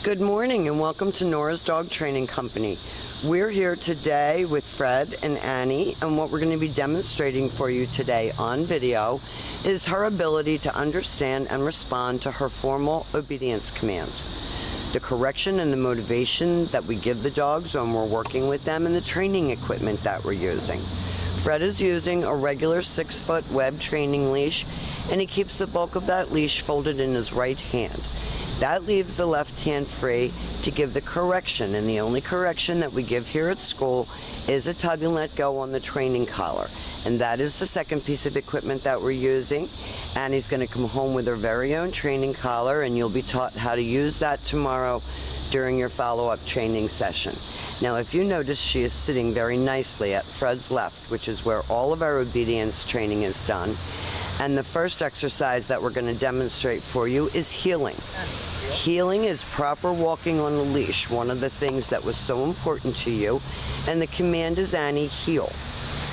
Good morning and welcome to Nora's Dog Training Company. We're here today with Fred and Annie, and what we're going to be demonstrating for you today on video is her ability to understand and respond to her formal obedience commands. The correction and the motivation that we give the dogs when we're working with them, and the training equipment that we're using. Fred is using a regular 6-foot web training leash, and he keeps the bulk of that leash folded in his right hand. That leaves the left hand free to give the correction, and the only correction that we give here at school is a tug and let go on the training collar. And that is the second piece of equipment that we're using. Annie's going to come home with her very own training collar, and you'll be taught how to use that tomorrow during your follow-up training session. Now, if you notice, she is sitting very nicely at Fred's left, which is where all of our obedience training is done. And the first exercise that we're going to demonstrate for you is heeling. Heeling is proper walking on the leash, one of the things that was so important to you. And the command is, Annie, heel.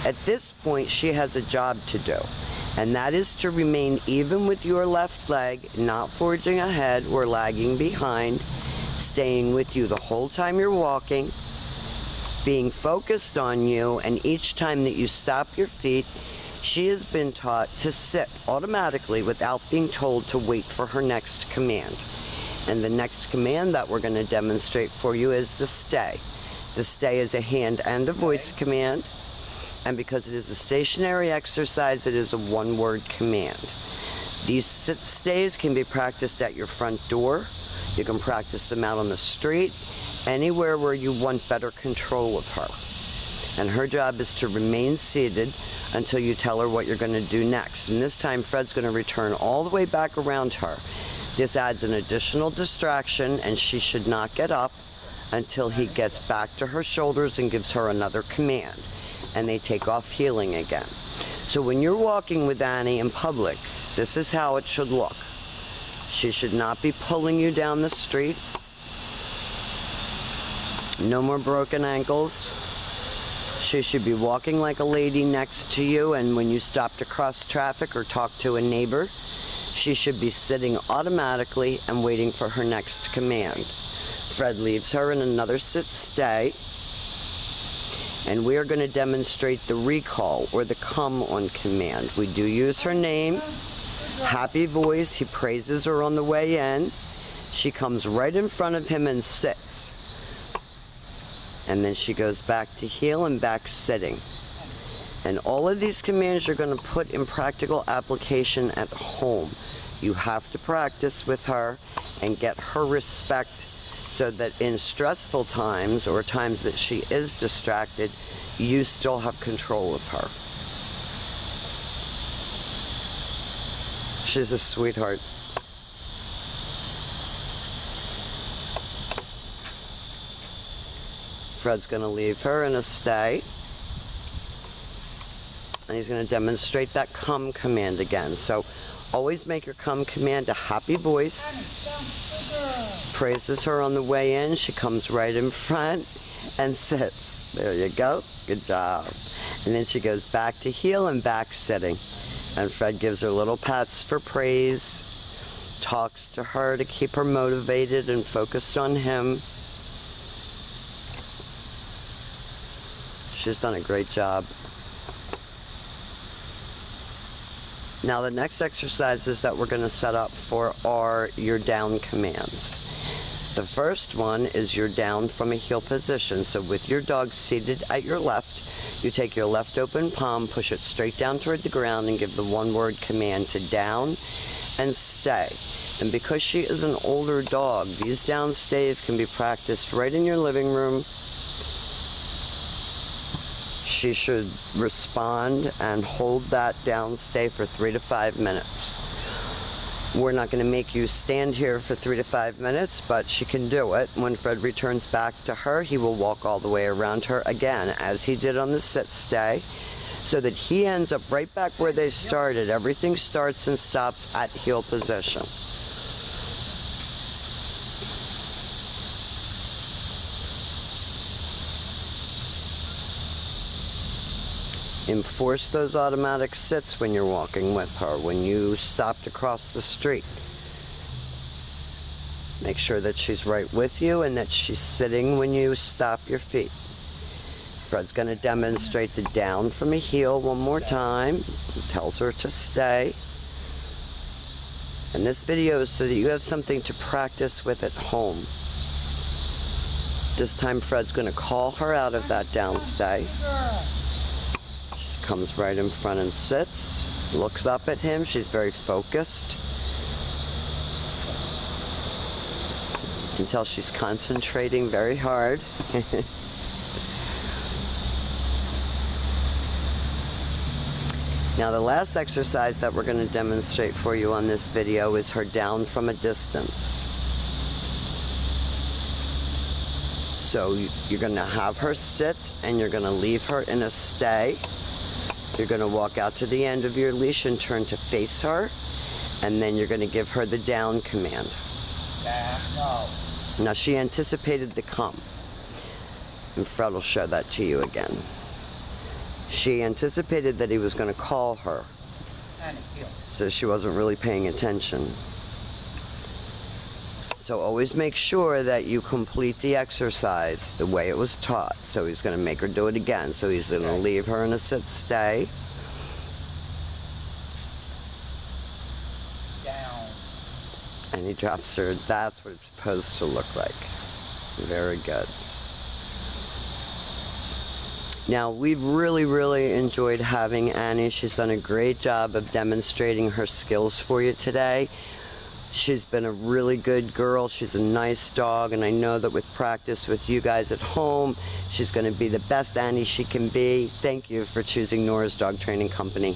At this point, she has a job to do, and that is to remain even with your left leg, not forging ahead or lagging behind, staying with you the whole time you're walking, being focused on you, and each time that you stop your feet, she has been taught to sit automatically without being told to wait for her next command. And the next command that we're going to demonstrate for you is the stay. The stay is a hand and a voice command, and because it is a stationary exercise, it is a one-word command. These stays can be practiced at your front door. You can practice them out on the street, anywhere where you want better control of her. And her job is to remain seated until you tell her what you're going to do next. And this time, Fred's going to return all the way back around her. This adds an additional distraction, and she should not get up until he gets back to her shoulders and gives her another command. And they take off heeling again. So when you're walking with Annie in public, this is how it should look. She should not be pulling you down the street. No more broken ankles. She should be walking like a lady next to you, and when you stop to cross traffic or talk to a neighbor, she should be sitting automatically and waiting for her next command. Fred leaves her in another sit-stay, and we are going to demonstrate the recall or the come on command. We do use her name, happy voice. He praises her on the way in. She comes right in front of him and sits. And then she goes back to heel and back sitting. And all of these commands you're going to put in practical application at home. You have to practice with her and get her respect so that in stressful times or times that she is distracted, you still have control of her. She's a sweetheart. Fred's going to leave her in a stay, and he's going to demonstrate that come command again. So always make your come command a happy voice. Praises her on the way in. She comes right in front and sits. There you go. Good job. And then she goes back to heel and back sitting. And Fred gives her little pats for praise, talks to her to keep her motivated and focused on him. She's done a great job. Now the next exercises that we're going to set up for are your down commands. The first one is your down from a heel position. So with your dog seated at your left, you take your left open palm, push it straight down toward the ground, and give the one-word command to down and stay. And because she is an older dog, these down stays can be practiced right in your living room. She should respond and hold that down stay for 3 to 5 minutes. We're not going to make you stand here for 3 to 5 minutes, but she can do it. When Fred returns back to her, he will walk all the way around her again, as he did on the sit stay, so that he ends up right back where they started. Everything starts and stops at heel position. Enforce those automatic sits when you're walking with her, when you stop to cross the street. Make sure that she's right with you and that she's sitting when you stop your feet. Fred's going to demonstrate the down from a heel one more time. He tells her to stay. And this video is so that you have something to practice with at home. This time Fred's going to call her out of that down stay. She comes right in front and sits, looks up at him. She's very focused. You can tell she's concentrating very hard. Now the last exercise that we're going to demonstrate for you on this video is her down from a distance. So you're going to have her sit and you're going to leave her in a stay. You're going to walk out to the end of your leash and turn to face her, and then you're going to give her the down command. Now she anticipated the come, and Fred will show that to you again. She anticipated that he was going to call her, so she wasn't really paying attention. So always make sure that you complete the exercise the way it was taught. So he's going to make her do it again. So he's going to leave her in a sit stay. Down. And he drops her. That's what it's supposed to look like. Very good. Now, we've really enjoyed having Annie. She's done a great job of demonstrating her skills for you today. She's been a really good girl. She's a nice dog, and I know that with practice with you guys at home, she's going to be the best Annie she can be. Thank you for choosing Nora's Dog Training Company.